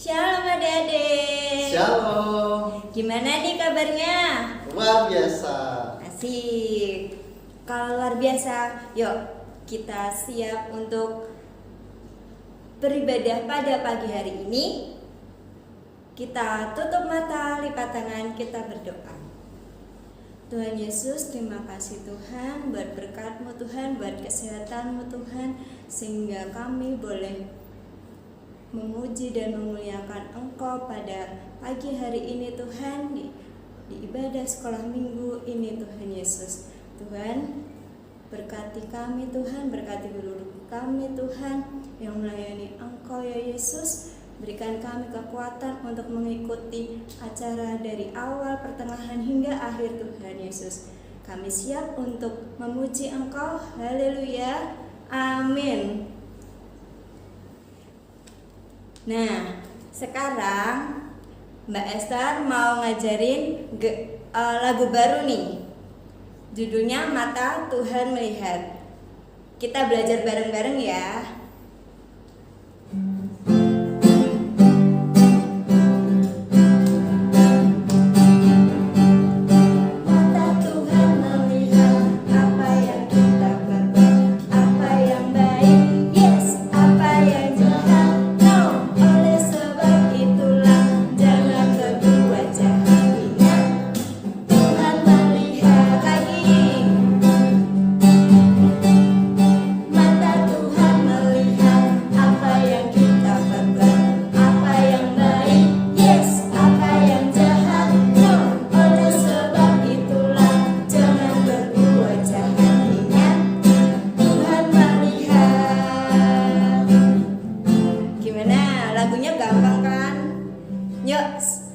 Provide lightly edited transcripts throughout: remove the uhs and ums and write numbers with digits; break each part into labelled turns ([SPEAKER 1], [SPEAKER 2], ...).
[SPEAKER 1] Shalom adik-adik.
[SPEAKER 2] Shalom.
[SPEAKER 1] Gimana nih kabarnya?
[SPEAKER 2] Luar biasa.
[SPEAKER 1] Asik. Kalau luar biasa, yuk kita siap untuk beribadah pada pagi hari ini. Kita tutup mata, lipat tangan, kita berdoa. Tuhan Yesus, terima kasih Tuhan buat berkat-Mu Tuhan, buat kesehatan-Mu Tuhan, sehingga kami boleh memuji dan memuliakan Engkau pada pagi hari ini Tuhan, di ibadah sekolah minggu ini Tuhan Yesus. Tuhan, berkati kami Tuhan, berkati guru kami Tuhan yang melayani Engkau ya Yesus. Berikan kami kekuatan untuk mengikuti acara dari awal, pertengahan hingga akhir Tuhan Yesus. Kami siap untuk memuji Engkau. Haleluya. Amin. Nah, sekarang Mbak Esther mau ngajarin lagu baru nih. Judulnya Mata Tuhan Melihat. Kita belajar bareng-bareng ya.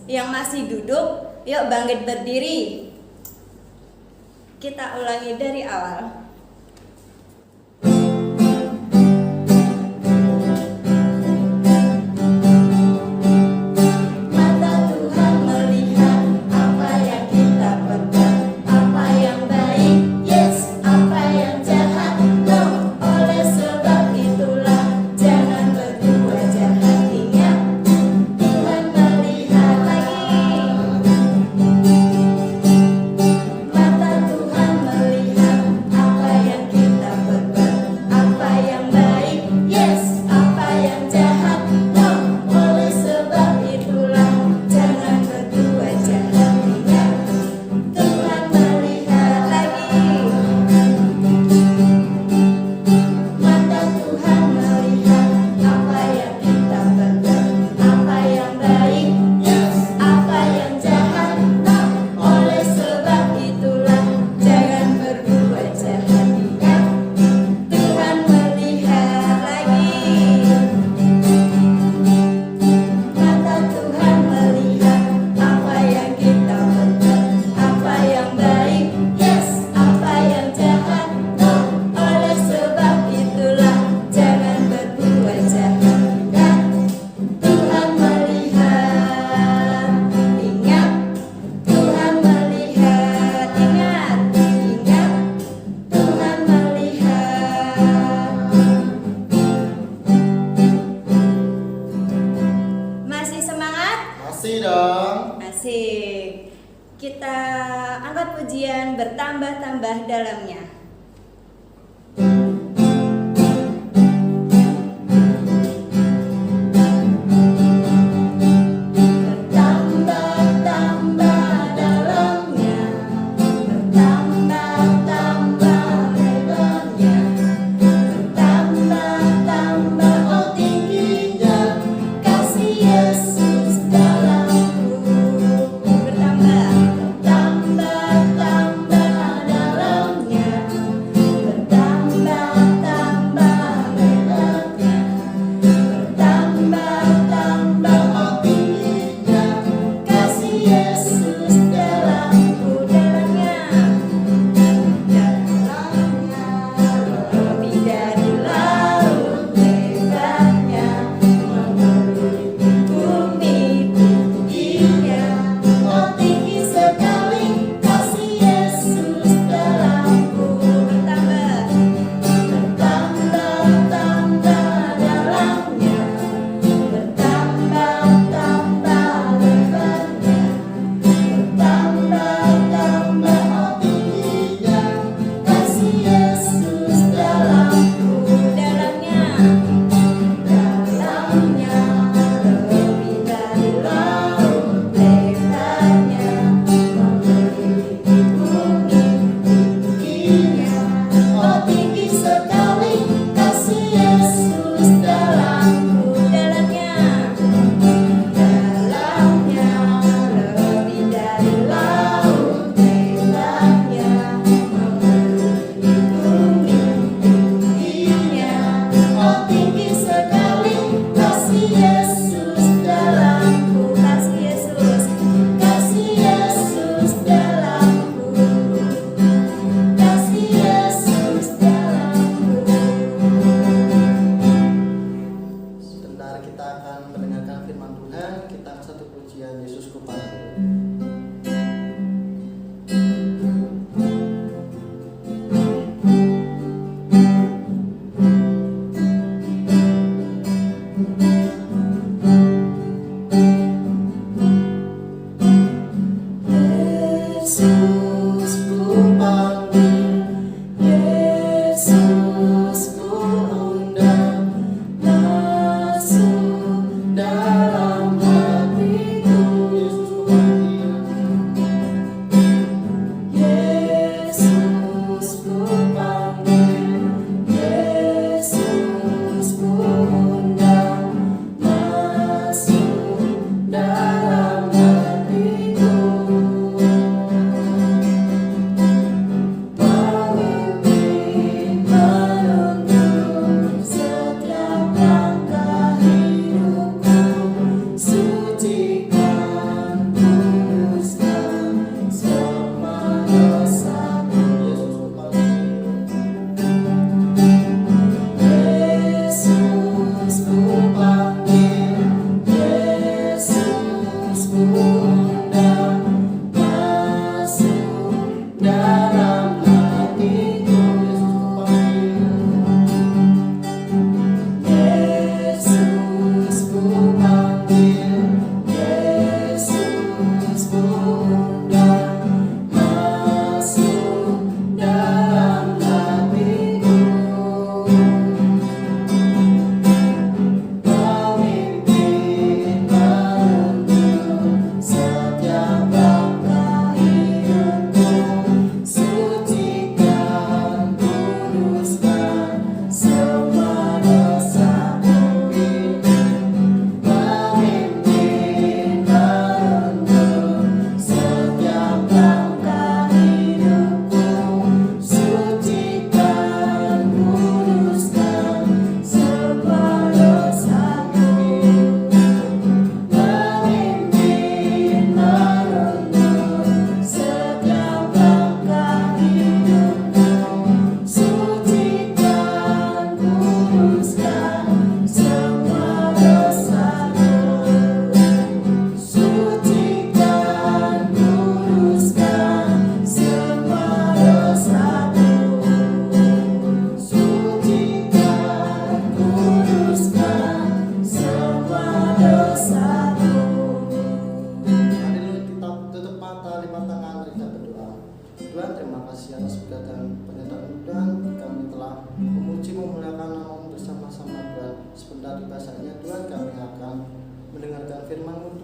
[SPEAKER 1] Yang masih duduk, yuk bangkit berdiri. Kita ulangi dari awal. Asik. Kita angkat pujian bertambah-tambah dalamnya.
[SPEAKER 3] Dalamnya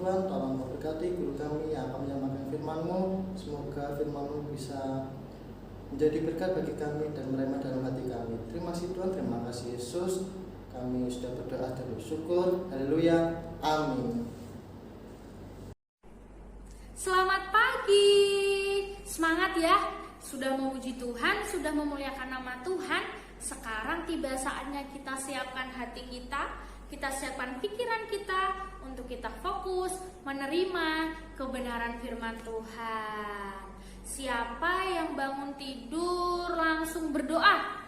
[SPEAKER 2] Tuhan, tolong memberkati guru kami yang akan menyampaikan firman-Mu. Semoga firman-Mu bisa menjadi berkat bagi kami dan meremah dalam hati kami. Terima kasih Tuhan, terima kasih Yesus. Kami sudah berdoa dan bersyukur. Haleluya. Amin.
[SPEAKER 3] Selamat pagi. Semangat ya. Sudah memuji Tuhan, sudah memuliakan nama Tuhan. Sekarang tiba saatnya kita siapkan hati kita siapkan pikiran kita untuk kita fokus menerima kebenaran firman Tuhan. Siapa yang bangun tidur langsung berdoa?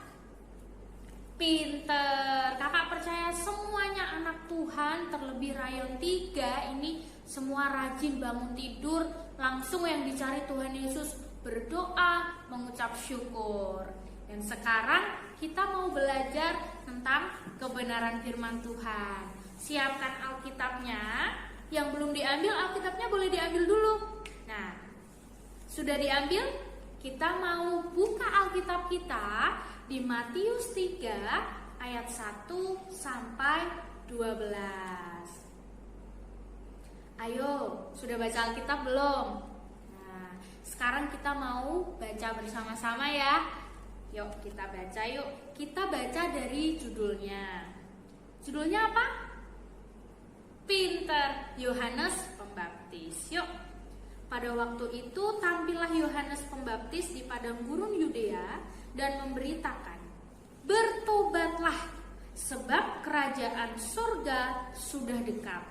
[SPEAKER 3] Pinter. Kakak percaya semuanya anak Tuhan, terlebih rayon 3 ini semua rajin bangun tidur, langsung yang dicari Tuhan Yesus berdoa, mengucap syukur. Dan sekarang kita mau belajar tentang kebenaran firman Tuhan. Siapkan Alkitabnya. Yang belum diambil Alkitabnya boleh diambil dulu. Nah, sudah diambil? Kita mau buka Alkitab kita di Matius 3 ayat 1 sampai 12. Ayo, sudah baca Alkitab belum? Nah, sekarang kita mau baca bersama-sama ya. Yuk kita baca yuk. Kita baca dari judulnya. Judulnya apa? Pinter, Yohanes Pembaptis. Yuk. Pada waktu itu tampillah Yohanes Pembaptis di padang gurun Yudea dan memberitakan, bertobatlah sebab kerajaan surga sudah dekat.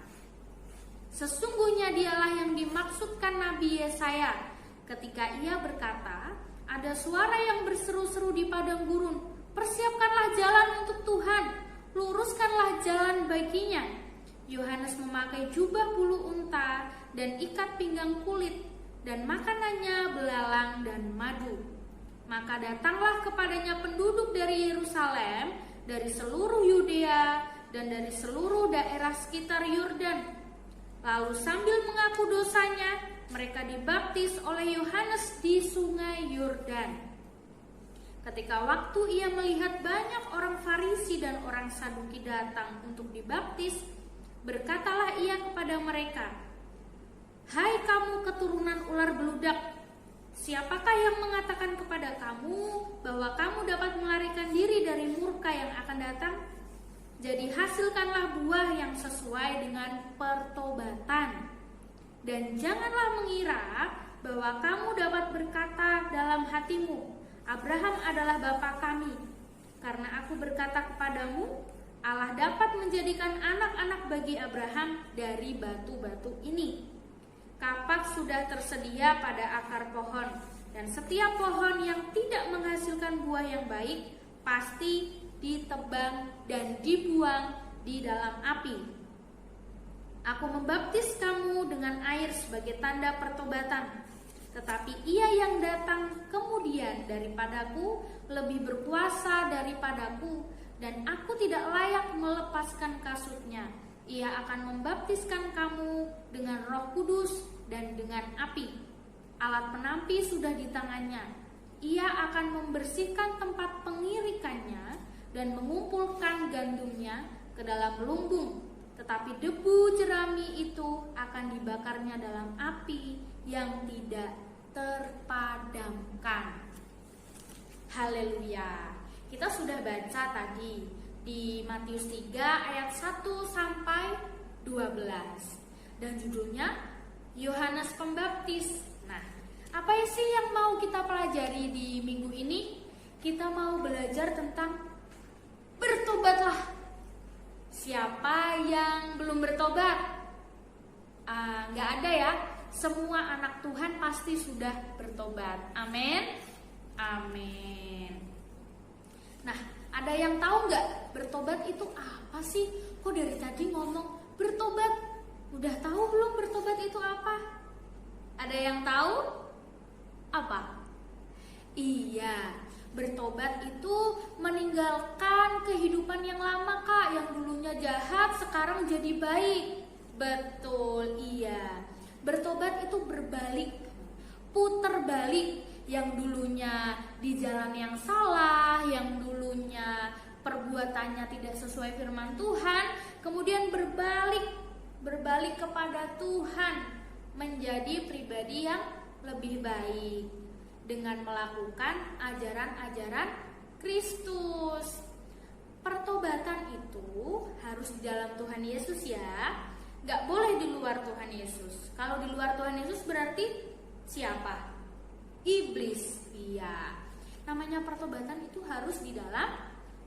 [SPEAKER 3] Sesungguhnya dialah yang dimaksudkan Nabi Yesaya ketika ia berkata, ada suara yang berseru-seru di padang gurun, persiapkanlah jalan untuk Tuhan, luruskanlah jalan baginya. Yohanes memakai jubah bulu unta dan ikat pinggang kulit, dan makanannya belalang dan madu. Maka datanglah kepadanya penduduk dari Yerusalem, dari seluruh Yudea, dan dari seluruh daerah sekitar Yordan. Lalu sambil mengaku dosanya, mereka dibaptis oleh Yohanes di sungai Yordan. Ketika waktu ia melihat banyak orang Farisi dan orang Saduki datang untuk dibaptis, berkatalah ia kepada mereka, hai kamu keturunan ular beludak, siapakah yang mengatakan kepada kamu bahwa kamu dapat melarikan diri dari murka yang akan datang? Jadi hasilkanlah buah yang sesuai dengan pertobatan. Dan janganlah mengira bahwa kamu dapat berkata dalam hatimu, Abraham adalah bapa kami. Karena aku berkata kepadamu, Allah dapat menjadikan anak-anak bagi Abraham dari batu-batu ini. Kapak sudah tersedia pada akar pohon, dan setiap pohon yang tidak menghasilkan buah yang baik pasti ditebang dan dibuang di dalam api. Aku membaptis kamu dengan air sebagai tanda pertobatan, tetapi ia yang datang kemudian daripadaku lebih berkuasa daripadaku, dan aku tidak layak melepaskan kasutnya. Ia akan membaptiskan kamu dengan Roh Kudus dan dengan api. Alat penampi sudah di tangannya. Ia akan membersihkan tempat pengirikannya dan mengumpulkan gandumnya ke dalam lumbung, tetapi debu jerami itu akan dibakarnya dalam api yang tidak terpadamkan. Haleluya. Kita sudah baca tadi di Matius 3 ayat 1 sampai 12. Dan judulnya Yohanes Pembaptis. Nah, apa sih yang mau kita pelajari di minggu ini? Kita mau belajar tentang bertobatlah. Siapa yang belum bertobat? Nggak ada ya. Semua anak Tuhan pasti sudah bertobat. Amin. Amin. Nah, ada yang tahu nggak bertobat itu apa sih? Kok dari tadi ngomong bertobat? Udah tahu belum bertobat itu apa? Ada yang tahu? Apa? Iya, bertobat itu meninggalkan kehidupan yang lama, Kak, yang dulunya jahat sekarang jadi baik. Betul, iya. Bertobat itu berbalik, putar balik. Yang dulunya di jalan yang salah, yang dulunya perbuatannya tidak sesuai firman Tuhan, kemudian berbalik berbalik kepada Tuhan, menjadi pribadi yang lebih baik dengan melakukan ajaran-ajaran Kristus. Pertobatan itu harus di dalam Tuhan Yesus ya, gak boleh di luar Tuhan Yesus. Kalau di luar Tuhan Yesus berarti siapa? Iblis. Iya. Namanya pertobatan itu harus di dalam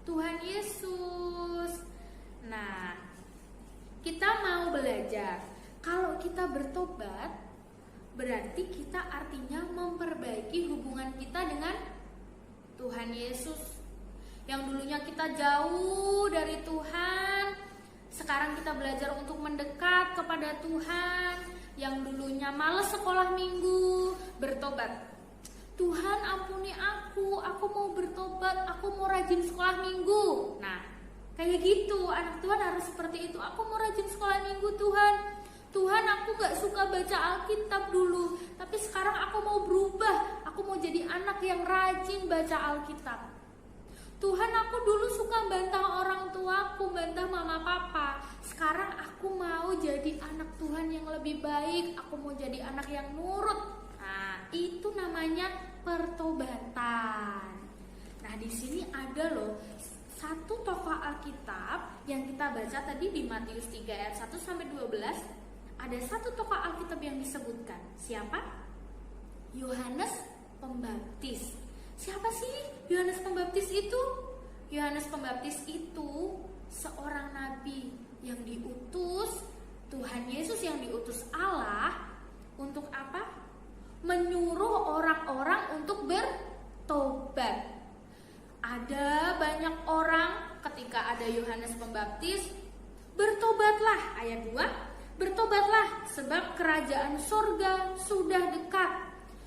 [SPEAKER 3] Tuhan Yesus. Nah, kita mau belajar. Kalau kita bertobat, berarti kita artinya memperbaiki hubungan kita dengan Tuhan Yesus. Yang dulunya kita jauh dari Tuhan, sekarang kita belajar untuk mendekat kepada Tuhan. Yang dulunya malas sekolah minggu, bertobat. Tuhan ampuni aku mau bertobat, aku mau rajin sekolah minggu. Nah, kayak gitu, anak Tuhan harus seperti itu. Aku mau rajin sekolah minggu Tuhan. Tuhan, aku gak suka baca Alkitab dulu, tapi sekarang aku mau berubah. Aku mau jadi anak yang rajin baca Alkitab. Tuhan, aku dulu suka bantah orang tuaku, bantah mama papa. Sekarang aku mau jadi anak Tuhan yang lebih baik. Aku mau jadi anak yang nurut. Nah, itu namanya pertobatan. Nah, di sini ada loh satu tokoh Alkitab yang kita baca tadi di Matius 3 ayat 1 sampai 12. Ada satu tokoh Alkitab yang disebutkan. Siapa? Yohanes Pembaptis. Siapa sih Yohanes Pembaptis itu? Yohanes Pembaptis itu seorang nabi yang diutus Tuhan Yesus, yang diutus Allah untuk apa? Menyuruh orang-orang untuk bertobat. Ada banyak orang ketika ada Yohanes Pembaptis, bertobatlah, ayat 2. Bertobatlah sebab kerajaan surga sudah dekat.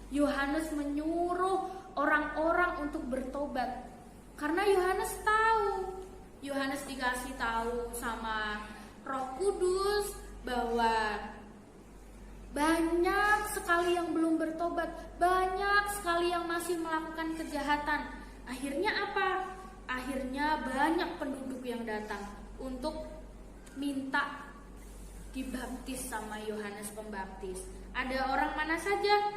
[SPEAKER 3] Yohanes menyuruh orang-orang untuk bertobat. Karena Yohanes tahu, Yohanes dikasih tahu sama Roh Kudus bahwa banyak sekali yang belum bertobat, banyak sekali yang masih melakukan kejahatan. Akhirnya apa? Akhirnya banyak penduduk yang datang untuk minta dibaptis sama Yohanes Pembaptis. Ada orang mana saja?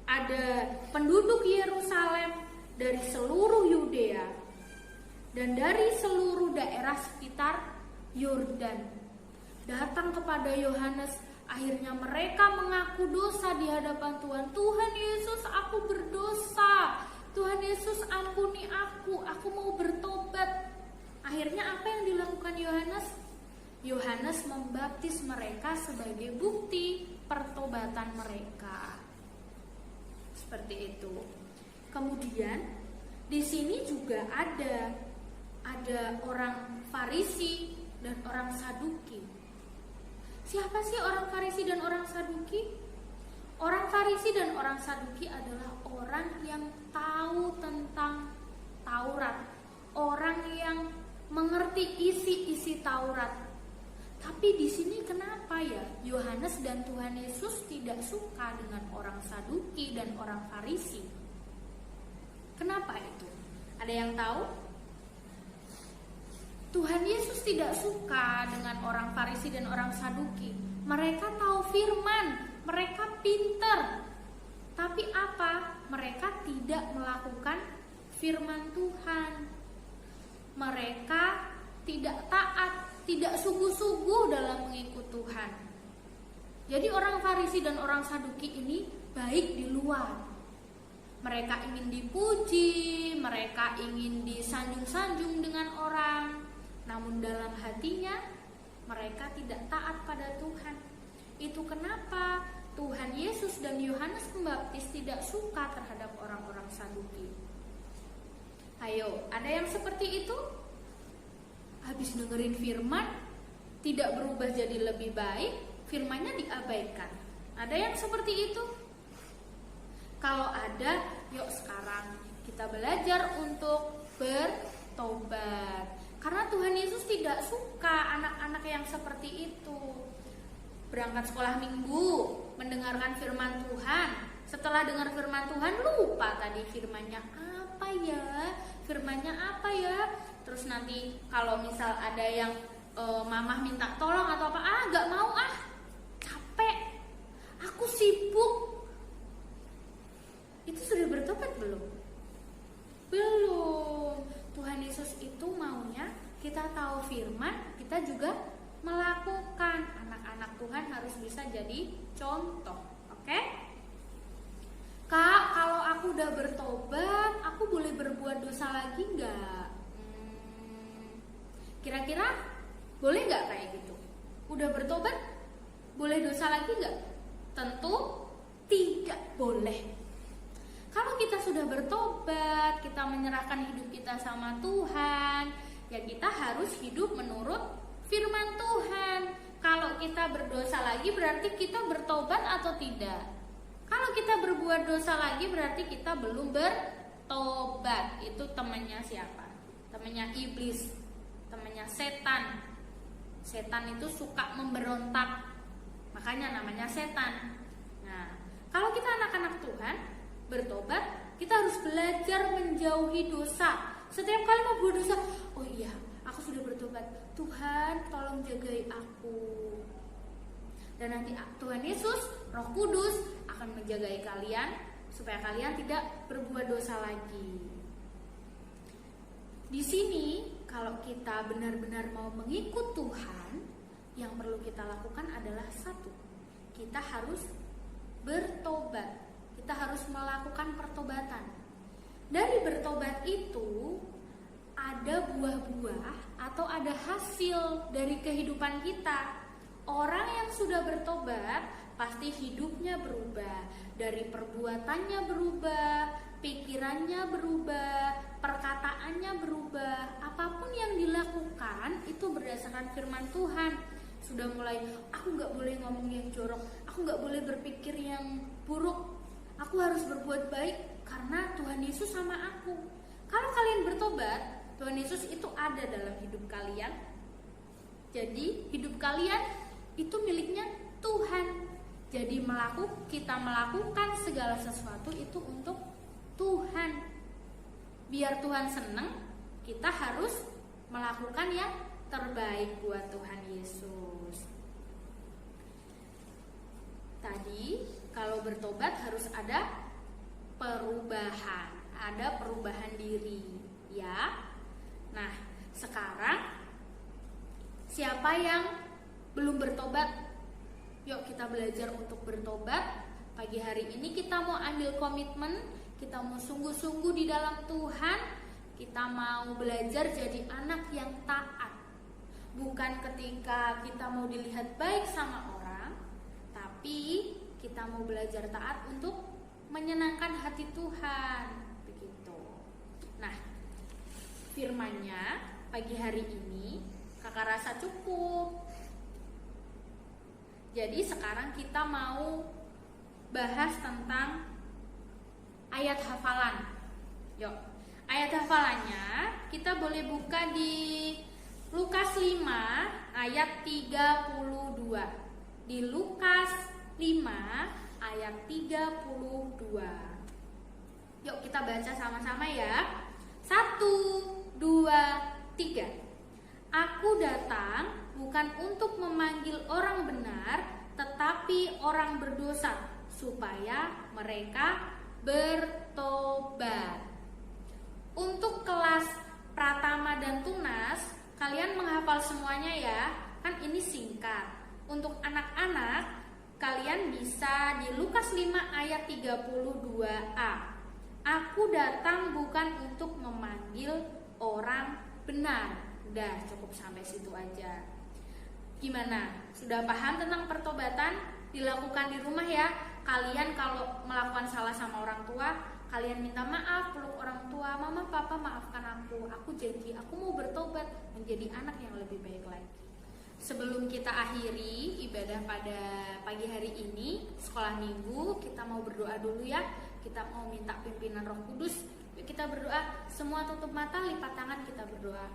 [SPEAKER 3] Ada penduduk Yerusalem dari seluruh Yudea dan dari seluruh daerah sekitar Yordan datang kepada Yohanes. Akhirnya mereka mengaku dosa di hadapan Tuhan. Tuhan Yesus, aku berdosa. Tuhan Yesus, ampuni aku mau bertobat. Akhirnya apa yang dilakukan Yohanes? Yohanes membaptis mereka sebagai bukti pertobatan mereka. Seperti itu. Kemudian di sini juga ada orang Farisi dan orang Saduki. Siapa sih orang Farisi dan orang Saduki? Orang Farisi dan orang Saduki adalah orang yang tahu tentang Taurat, orang yang mengerti isi-isi Taurat. Tapi di sini kenapa ya Yohanes dan Tuhan Yesus tidak suka dengan orang Saduki dan orang Farisi? Kenapa itu? Ada yang tahu? Tuhan Yesus tidak suka dengan orang Farisi dan orang Saduki. Mereka tahu firman, mereka pintar. Tapi apa? Mereka tidak melakukan firman Tuhan. Mereka tidak taat, tidak sungguh-sungguh dalam mengikut Tuhan. Jadi orang Farisi dan orang Saduki ini baik di luar. Mereka ingin dipuji, mereka ingin disanjung-sanjung dengan orang. Namun dalam hatinya mereka tidak taat pada Tuhan. Itu kenapa Tuhan Yesus dan Yohanes Pembaptis tidak suka terhadap orang-orang Saduki. Ayo, ada yang seperti itu? Habis dengerin firman, tidak berubah jadi lebih baik, firmannya diabaikan. Ada yang seperti itu? Kalau ada, yuk sekarang kita belajar untuk bertobat. Karena Tuhan Yesus tidak suka anak-anak yang seperti itu. Berangkat sekolah minggu, mendengarkan firman Tuhan. Setelah dengar firman Tuhan, lupa tadi firmannya apa ya? Firmannya apa ya? Terus nanti kalau misal ada yang mamah minta tolong atau apa, gak mau capek, aku sibuk. Itu sudah bertobat belum? Belum. Tuhan Yesus itu maunya kita tahu firman, kita juga melakukan. Anak-anak Tuhan harus bisa jadi contoh. Oke? Kak, kalau aku udah bertobat, aku boleh berbuat dosa lagi nggak? Kira-kira boleh nggak kayak gitu? Udah bertobat, boleh dosa lagi nggak? Tentu tidak boleh. Kalau kita sudah bertobat, kita menyerahkan hidup kita sama Tuhan, ya kita harus hidup menurut firman Tuhan. Kalau kita berdosa lagi berarti kita bertobat atau tidak? Kalau kita berbuat dosa lagi berarti kita belum bertobat. Itu temannya siapa? Temannya iblis, temannya setan. Setan itu suka memberontak, makanya namanya setan. Nah, kalau kita anak-anak Tuhan bertobat, kita harus belajar menjauhi dosa. Setiap kali mau buat dosa, oh iya, aku sudah bertobat, Tuhan tolong jagai aku. Dan nanti Tuhan Yesus, Roh Kudus akan menjagai kalian supaya kalian tidak berbuat dosa lagi. Di sini kalau kita benar-benar mau mengikut Tuhan, yang perlu kita lakukan adalah satu, kita harus bertobat. Kita harus melakukan pertobatan. Dari bertobat itu ada buah-buah atau ada hasil dari kehidupan kita. Orang yang sudah bertobat pasti hidupnya berubah, dari perbuatannya berubah, pikirannya berubah, perkataannya berubah. Apapun yang dilakukan itu berdasarkan firman Tuhan. Sudah mulai, aku gak boleh ngomong yang jorok, aku gak boleh berpikir yang buruk, aku harus berbuat baik karena Tuhan Yesus sama aku. Kalau kalian bertobat, Tuhan Yesus itu ada dalam hidup kalian. Jadi hidup kalian itu miliknya Tuhan. Jadi kita melakukan segala sesuatu itu untuk Tuhan. Biar Tuhan senang, kita harus melakukan yang terbaik buat Tuhan Yesus. Tadi kalau bertobat harus ada perubahan, ada perubahan diri, ya. Nah, sekarang siapa yang belum bertobat? Yuk kita belajar untuk bertobat. Pagi hari ini kita mau ambil komitmen, kita mau sungguh-sungguh di dalam Tuhan, kita mau belajar jadi anak yang taat. Bukan ketika kita mau dilihat baik sama orang, tapi kita mau belajar taat untuk menyenangkan hati Tuhan, begitu. Nah, firman-Nya pagi hari ini kakak rasa cukup. Jadi sekarang kita mau bahas tentang ayat hafalan. Yuk, ayat hafalannya kita boleh buka di Lukas 5 ayat 32. Di Lukas 5 ayat 32. Yuk kita baca sama-sama ya. 1, 2, 3. Aku datang bukan untuk memanggil orang benar, tetapi orang berdosa, supaya mereka bertobat. Untuk kelas Pratama dan Tunas, kalian menghafal semuanya ya. Kan ini singkat. Untuk anak-anak, kalian bisa di Lukas 5 ayat 32a. Aku datang bukan untuk memanggil orang benar. Udah cukup sampai situ aja. Gimana? Sudah paham tentang pertobatan? Dilakukan di rumah ya. Kalian kalau melakukan salah sama orang tua, kalian minta maaf, peluk orang tua, mama, papa maafkan aku janji, aku mau bertobat menjadi anak yang lebih baik lagi. Sebelum kita akhiri ibadah pada pagi hari ini, sekolah minggu, kita mau berdoa dulu ya. Kita mau minta pimpinan Roh Kudus. Yuk kita berdoa, semua tutup mata, lipat tangan, kita berdoa.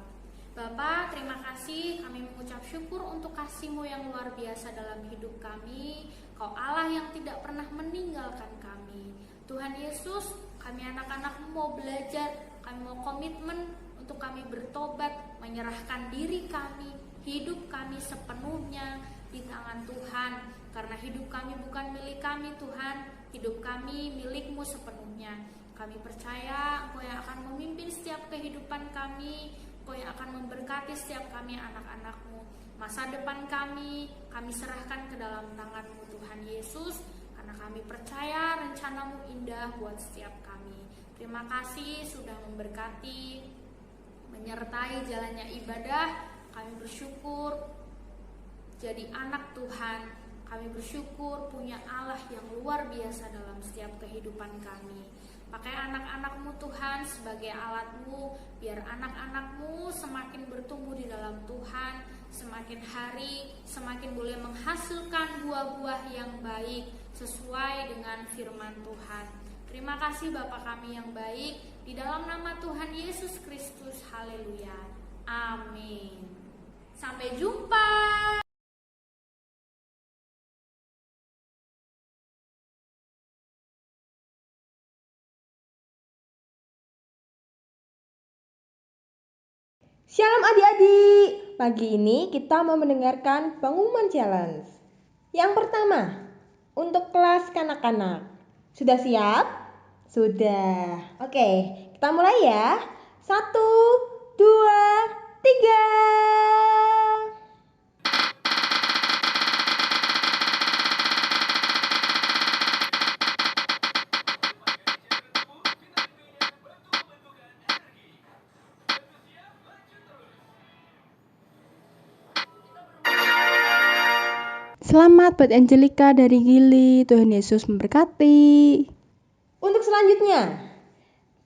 [SPEAKER 3] Bapak, terima kasih, kami mengucap syukur untuk kasih-Mu yang luar biasa dalam hidup kami. Kau Allah yang tidak pernah meninggalkan kami. Tuhan Yesus, kami anak-anak mau belajar, kami mau komitmen untuk kami bertobat, menyerahkan diri kami Hidup kami sepenuhnya di tangan Tuhan, karena hidup kami bukan milik kami Tuhan, hidup kami milik-Mu sepenuhnya. Kami percaya Engkau yang akan memimpin setiap kehidupan kami, Engkau yang akan memberkati setiap kami anak-anak-Mu. Masa depan kami serahkan ke dalam tangan-Mu Tuhan Yesus, karena kami percaya rencana-Mu indah buat setiap kami. Terima kasih sudah memberkati, menyertai jalannya ibadah. Kami bersyukur jadi anak Tuhan. Kami bersyukur punya Allah yang luar biasa dalam setiap kehidupan kami. Pakai anak-anak-Mu Tuhan sebagai alat-Mu, biar anak-anak-Mu semakin bertumbuh di dalam Tuhan, semakin hari semakin boleh menghasilkan buah-buah yang baik sesuai dengan firman Tuhan. Terima kasih Bapa kami yang baik, di dalam nama Tuhan Yesus Kristus. Haleluya. Amin. Sampai jumpa.
[SPEAKER 4] Shalom adik-adik, pagi ini kita mau mendengarkan pengumuman challenge. Yang pertama, untuk kelas kanak-kanak. Sudah siap? Sudah. Oke, kita mulai ya. 1, 2, 3.
[SPEAKER 5] Selamat buat Angelica dari Gili, Tuhan Yesus memberkati.
[SPEAKER 4] Untuk selanjutnya,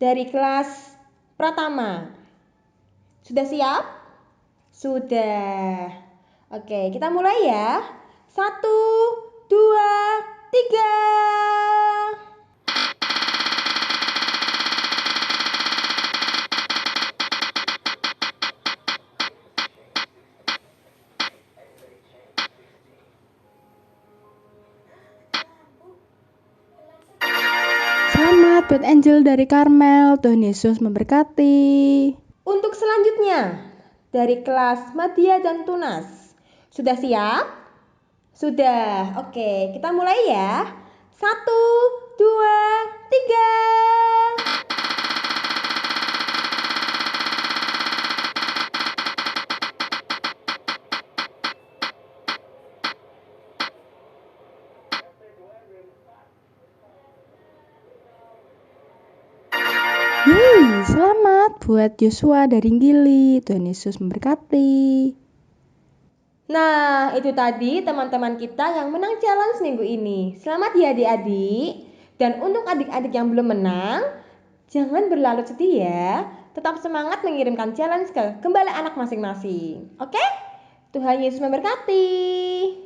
[SPEAKER 4] dari kelas Pratama. Sudah siap? Sudah. Oke, kita mulai ya. 1, 2, 3.
[SPEAKER 5] Selamat buat Angel dari Karmel, Tuhan Yesus memberkati.
[SPEAKER 4] Untuk selanjutnya, dari kelas Madya dan Tunas. Sudah siap? Sudah. Oke, kita mulai ya. 1, 2, 3.
[SPEAKER 5] Yeay, selamat buat Joshua dari Gili, Tuhan Yesus memberkati.
[SPEAKER 4] Nah, itu tadi teman-teman kita yang menang challenge minggu ini. Selamat ya adik-adik. Dan untuk adik-adik yang belum menang, jangan berlarut sedih ya. Tetap semangat mengirimkan challenge ke gembala anak masing-masing. Oke? Tuhan Yesus memberkati.